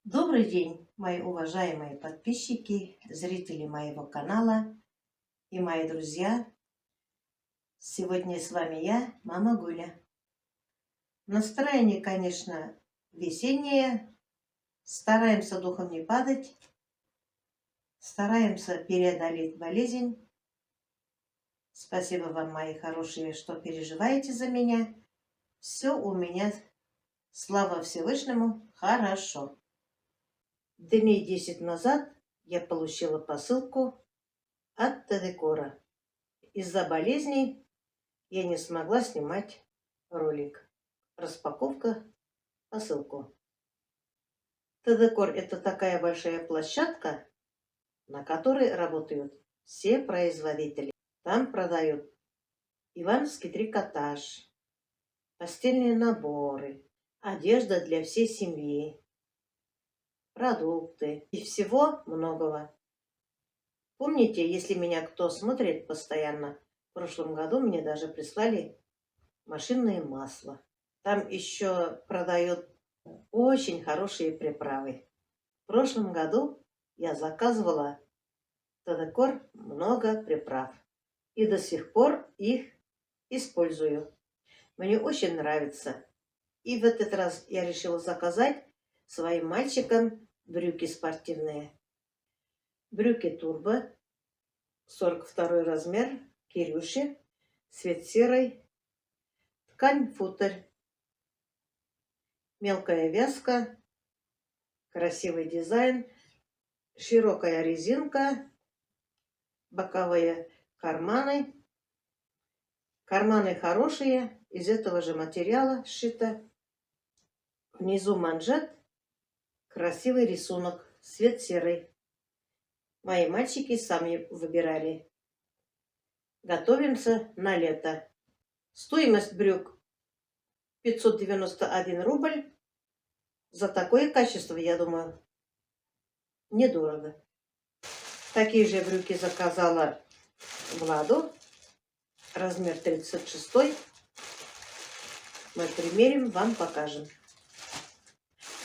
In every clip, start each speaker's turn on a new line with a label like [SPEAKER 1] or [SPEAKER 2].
[SPEAKER 1] Добрый день, мои уважаемые подписчики, зрители моего канала и мои друзья. Сегодня с вами я, Мама Гуля. Настроение, конечно, весеннее. Стараемся духом не падать. Стараемся преодолеть болезнь. Спасибо вам, мои хорошие, что переживаете за меня. Все у меня, слава Всевышнему, хорошо. Дней 10 назад я получила посылку от Тедекора. Из-за болезней я не смогла снимать ролик. Распаковка, посылку. Тедекор — это такая большая площадка, на которой работают все производители. Там продают ивановский трикотаж, постельные наборы, одежда для всей семьи, продукты и всего многого. Помните, если меня кто смотрит постоянно, в прошлом году мне даже прислали машинное масло. Там еще продают очень хорошие приправы. В прошлом году я заказывала в Тедекор много приправ. И до сих пор их использую. Мне очень нравится. И в этот раз я решила заказать своим мальчикам брюки спортивные. Брюки турбо, 42 размер, Кирюши, цвет серый, ткань футер, мелкая вязка, красивый дизайн, широкая резинка, боковые карманы. Карманы хорошие, из этого же материала сшито. Внизу манжет, красивый рисунок, цвет серый. Мои мальчики сами выбирали. Готовимся на лето. Стоимость брюк 591 рубль. За такое качество, я думаю, недорого. Такие же брюки заказала Владу. Размер 36. Мы примерим, вам покажем.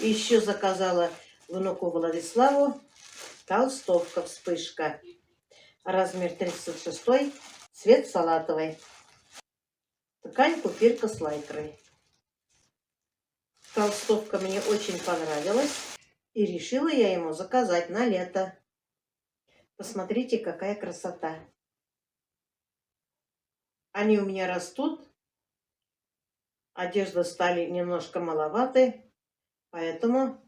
[SPEAKER 1] И еще заказала внуку Владиславу толстовка вспышка. Размер 36. Цвет салатовый. Ткань пупирка с лайкрой. Толстовка мне очень понравилась. И решила я ему заказать на лето. Посмотрите, какая красота. Они у меня растут. Одежды стали немножко маловаты. Поэтому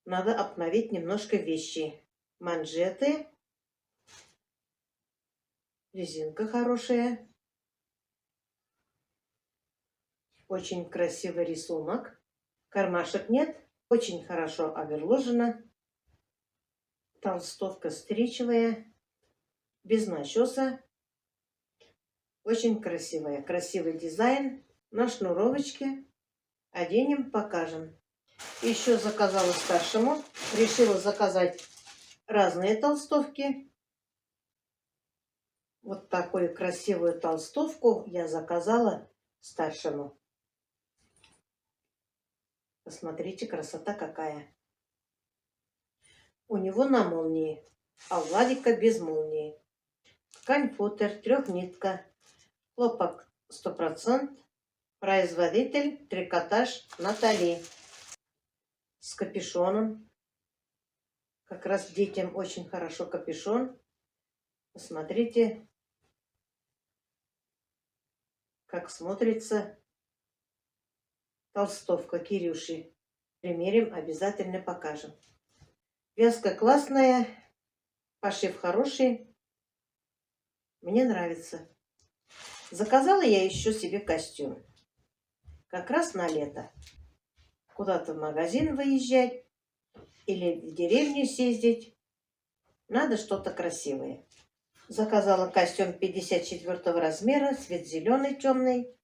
[SPEAKER 1] надо обновить немножко вещи. Манжеты. Резинка хорошая. Очень красивый рисунок. Кармашек нет. Очень хорошо оверложено. Толстовка стричевая. Без начеса. Очень красивая. Красивый дизайн. На шнуровочке. Оденем, покажем. Еще заказала старшему. Решила заказать разные толстовки. Вот такую красивую толстовку я заказала старшему. Посмотрите, красота какая. У него на молнии, а у Владика без молнии. Ткань футер, трехнитка. Хлопок 100%. Производитель трикотаж Натали. С капюшоном. Как раз детям очень хорошо капюшон. Посмотрите, как смотрится толстовка Кирюши. Примерим, обязательно покажем. Вязка классная, пошив хороший. Мне нравится. Заказала я еще себе костюм. Как раз на лето. Куда-то в магазин выезжать или в деревню съездить. Надо что-то красивое. Заказала костюм 54 размера, цвет зеленый темный.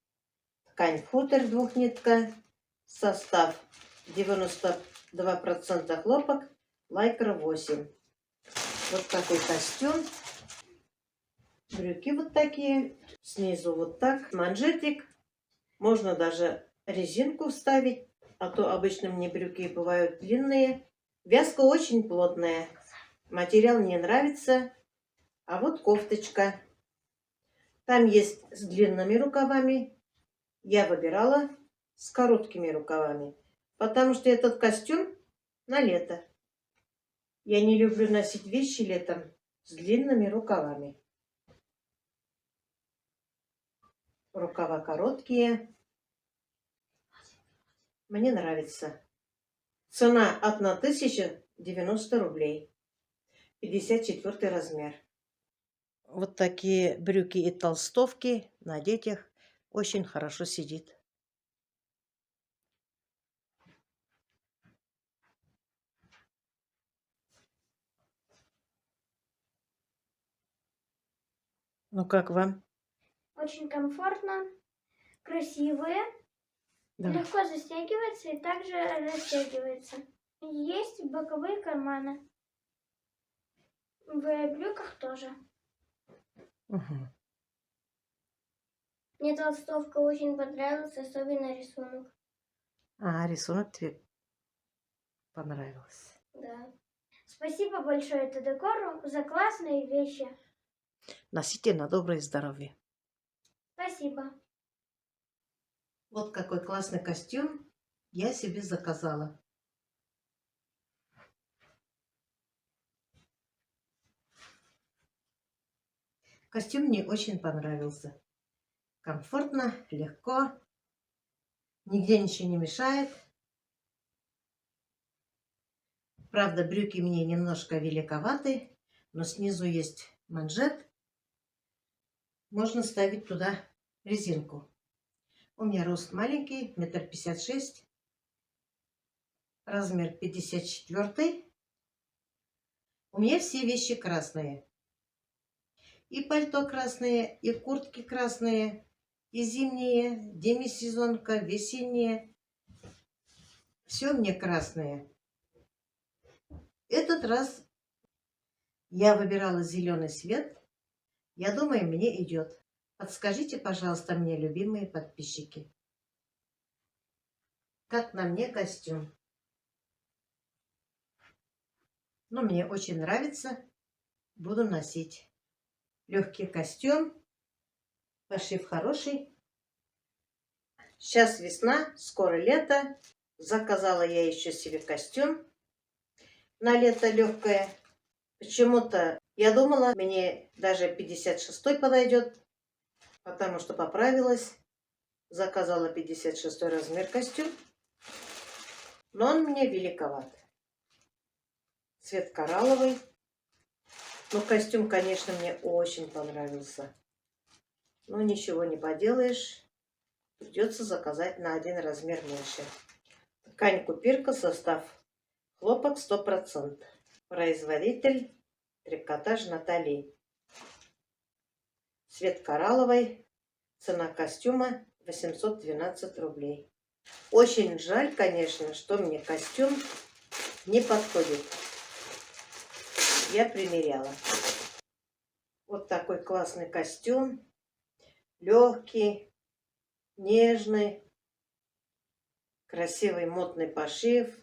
[SPEAKER 1] Ткань футер двухнитка. Состав 92% хлопок, лайкра 8. Вот такой костюм. Брюки вот такие. Снизу вот так. Манжетик. Можно даже резинку вставить. А то обычно мне брюки бывают длинные. Вязка очень плотная. Материал мне нравится. А вот кофточка. Там есть с длинными рукавами. Я выбирала с короткими рукавами, потому что этот костюм на лето. Я не люблю носить вещи летом с длинными рукавами. Рукава короткие. Мне нравится. Цена 1090 рублей. 54 размер. Вот такие брюки и толстовки на детях очень хорошо сидит. Ну как вам?
[SPEAKER 2] Очень комфортно, красивые,
[SPEAKER 1] Да.
[SPEAKER 2] легко застегивается и также расстегивается. Есть боковые карманы. В брюках тоже.
[SPEAKER 1] Угу.
[SPEAKER 2] Мне толстовка очень понравилась, особенно рисунок.
[SPEAKER 1] А, рисунок тебе понравился.
[SPEAKER 2] Да. Спасибо большое Тедекору за классные вещи.
[SPEAKER 1] Носите на доброе здоровье.
[SPEAKER 2] Спасибо.
[SPEAKER 1] Вот какой классный костюм я себе заказала. Костюм мне очень понравился. Комфортно, легко, нигде ничего не мешает. Правда, брюки мне немножко великоваты, но снизу есть манжет. Можно ставить туда резинку. У меня рост маленький, 1,56 м, размер 54. У меня все вещи красные. И пальто красные, и куртки красные, и зимние, демисезонка, весенние. Все мне красное. Этот раз я выбирала зеленый цвет. Я думаю, мне идет. Подскажите, пожалуйста, мне, любимые подписчики, как на мне костюм. Но мне очень нравится. Буду носить. Легкий костюм. Пошив хороший. Сейчас весна, скоро лето. Заказала я еще себе костюм на лето легкое. Почему-то я думала, мне даже 56 подойдет, потому что поправилась. Заказала 56 размер костюм, но он мне великоват. Цвет коралловый. Но костюм, конечно, мне очень понравился. Но ничего не поделаешь. Придется заказать на 1 размер меньше. Ткань купирка, состав хлопок 100%. Производитель трикотаж Натали. Цвет коралловый. Цена костюма 812 рублей. Очень жаль, конечно, что мне костюм не подходит. Я примеряла. Вот такой классный костюм. Легкий, нежный, красивый модный пошив.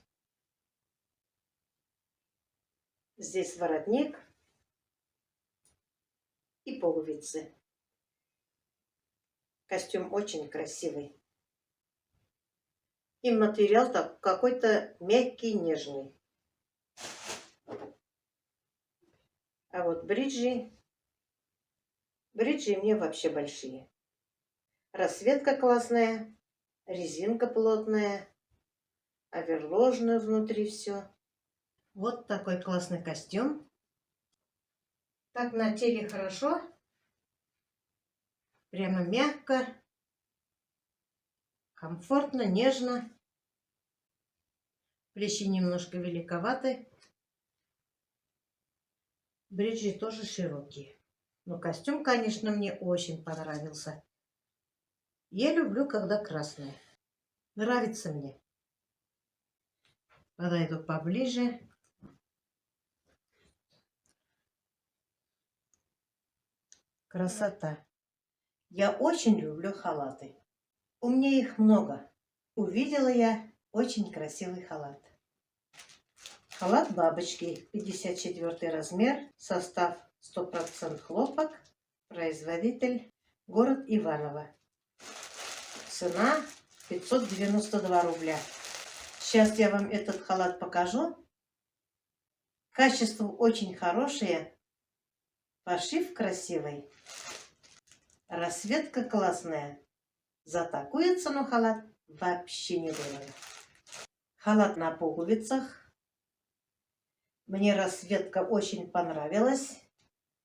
[SPEAKER 1] Здесь воротник и пуговицы. Костюм очень красивый. И материал так какой-то мягкий, нежный. А вот бриджи мне вообще большие. Расцветка классная, резинка плотная, оверложное внутри все. Вот такой классный костюм. Так на теле хорошо. Прямо мягко, комфортно, нежно. Плечи немножко великоваты. Бриджи тоже широкие. Но костюм, конечно, мне очень понравился. Я люблю, когда красный. Нравится мне. Подойду поближе. Красота. Я очень люблю халаты. У меня их много. Увидела я очень красивый халат. Халат бабочки, 54 размер, состав 100% хлопок, производитель город Иваново. Цена 592 рубля. Сейчас я вам этот халат покажу. Качество очень хорошее, пошив красивый, расцветка классная. За такую цену халат вообще недорого. Халат на пуговицах. Мне расцветка очень понравилась.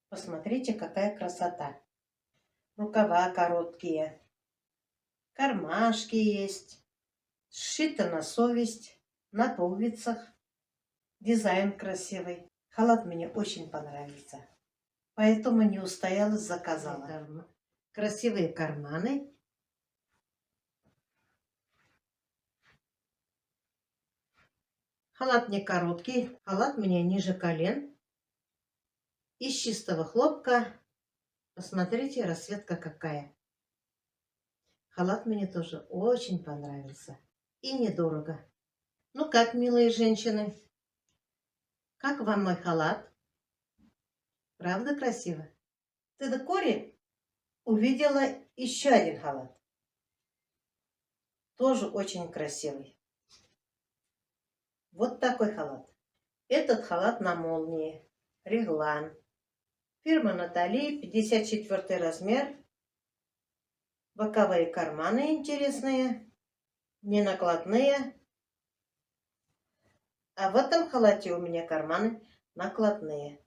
[SPEAKER 1] Посмотрите, какая красота. Рукава короткие. Кармашки есть. Сшито на совесть. На пуговицах. Дизайн красивый. Халат мне очень понравился. Поэтому не устояла, заказала. Красивые карманы. Халат не короткий. Халат мне ниже колен. Из чистого хлопка. Посмотрите, расцветка какая. Халат мне тоже очень понравился. И недорого. Ну как, милые женщины? Как вам мой халат? Правда красиво? Ты до Кори увидела еще один халат. Тоже очень красивый. Вот такой халат. Этот халат на молнии. Реглан. Фирма Натали, 54 размер. Боковые карманы интересные. Не накладные. А в этом халате у меня карманы накладные.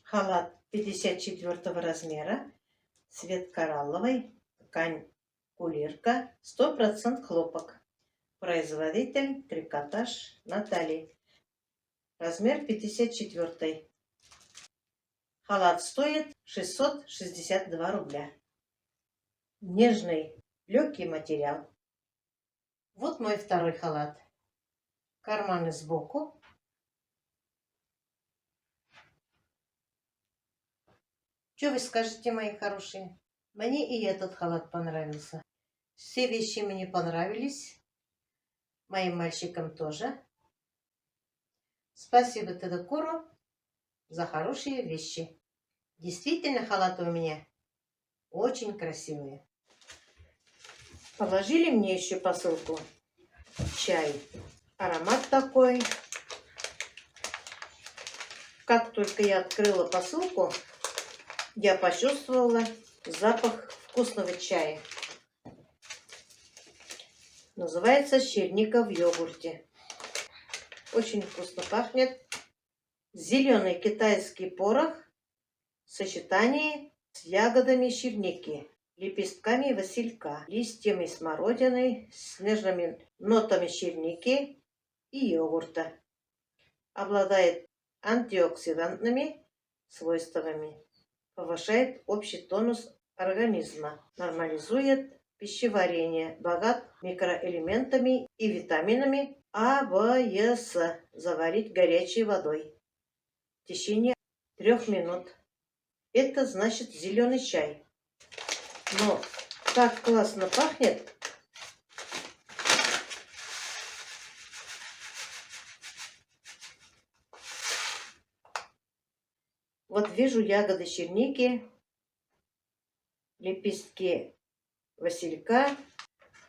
[SPEAKER 1] Халат 54 размера. Цвет коралловый. Ткань кулирка. 100% хлопок. Производитель трикотаж Натали. Размер 54. Халат стоит 662 рубля. Нежный, легкий материал. Вот мой второй халат. Карманы сбоку. Что вы скажете, мои хорошие? Мне и этот халат понравился. Все вещи мне понравились. Моим мальчикам тоже. Спасибо Тедокору за хорошие вещи. Действительно, халаты у меня очень красивые. Положили мне еще посылку. Чай. Аромат такой. Как только я открыла посылку, я почувствовала запах вкусного чая. Называется черника в йогурте. Очень вкусно пахнет. Зеленый китайский порох в сочетании с ягодами черники, лепестками василька, листьями смородины, с нежными нотами черники и йогурта. Обладает антиоксидантными свойствами. Повышает общий тонус организма. Нормализует пищеварение. Богат микроэлементами и витаминами А, В, Е, С. Заварить горячей водой в течение 3 минут. Это значит зеленый чай. Но так классно пахнет. Вот вижу ягоды черники, лепестки василька.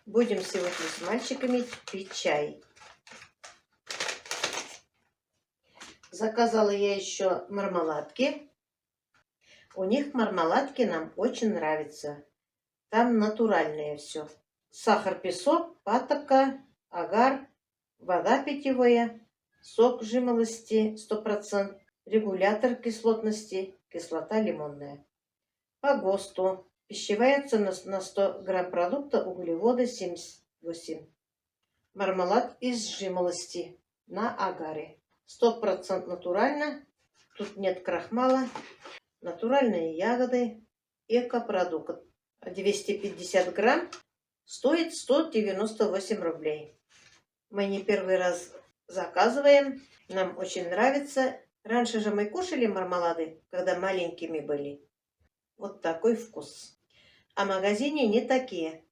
[SPEAKER 1] Будем сегодня с мальчиками пить чай. Заказала я еще мармеладки. У них мармеладки нам очень нравятся. Там натуральное все. Сахар, песок, патока, агар, вода питьевая, сок жимолости 100%, регулятор кислотности, кислота лимонная. По ГОСТу. Пищевая цена на 100 грамм продукта углеводы 78. Мармелад из жимолости на агаре. 100% натурально. Тут нет крахмала. Натуральные ягоды. Экопродукт. 250 грамм стоит 198 рублей. Мы не первый раз заказываем. Нам очень нравится. Раньше же мы кушали мармелады, когда маленькими были. Вот такой вкус. А в магазине не такие.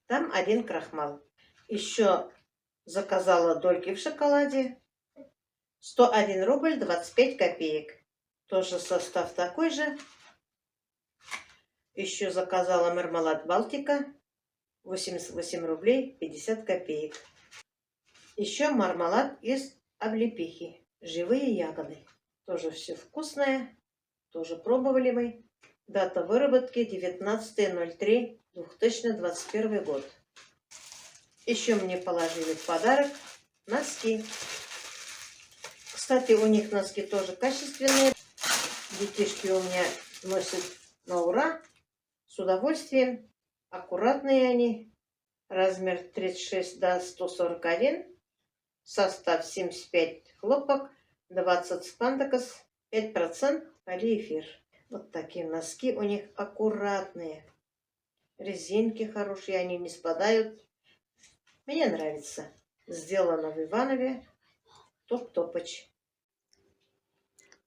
[SPEAKER 1] Там один крахмал. Еще заказала дольки в шоколаде. 101 рубль 25 копеек. Тоже состав такой же. Еще заказала мармелад Балтика. 88 рублей 50 копеек. Еще мармелад из облепихи. Живые ягоды. Тоже все вкусное. Тоже пробовали мы. Дата выработки 19.03.2021 год. Еще мне положили в подарок носки. Кстати, у них носки тоже качественные. Детишки у меня носят на ура. С удовольствием. Аккуратные они. Размер 36 до 141. Состав 75 хлопок, 20 спандекс, 5% полиэфир. Вот такие носки у них аккуратные. Резинки хорошие, они не спадают. Мне нравится. Сделано в Иванове. Топ-топоч.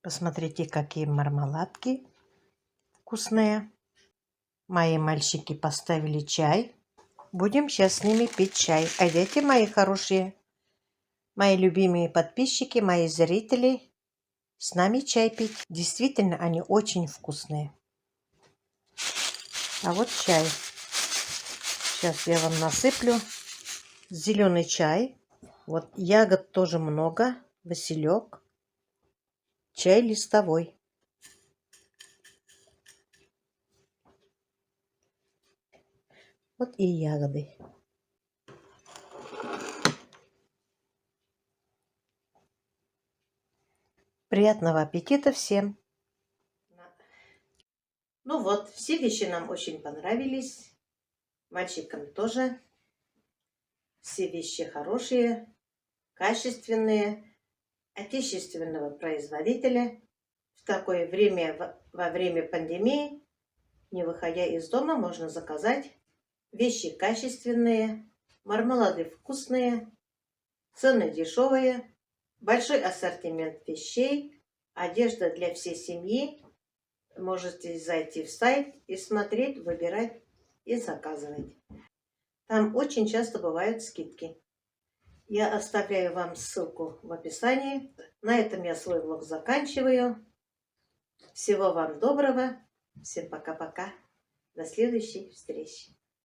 [SPEAKER 1] Посмотрите, какие мармеладки вкусные. Мои мальчики поставили чай. Будем сейчас с ними пить чай. А дети мои хорошие, мои любимые подписчики, мои зрители, с нами чай пить. Действительно, они очень вкусные. А вот чай. Сейчас я вам насыплю. Зеленый чай. Вот ягод тоже много. Василек. Чай листовой. Вот и ягоды. Приятного аппетита всем! Ну вот, все вещи нам очень понравились. Мальчикам тоже. Все вещи хорошие, качественные, отечественного производителя. В такое время, во время пандемии, не выходя из дома, можно заказать вещи качественные, мармелады вкусные, цены дешевые, большой ассортимент вещей, одежда для всей семьи. Можете зайти в сайт и смотреть, выбирать и заказывать. Там очень часто бывают скидки. Я оставляю вам ссылку в описании. На этом я свой влог заканчиваю. Всего вам доброго. Всем пока-пока. До следующей встречи.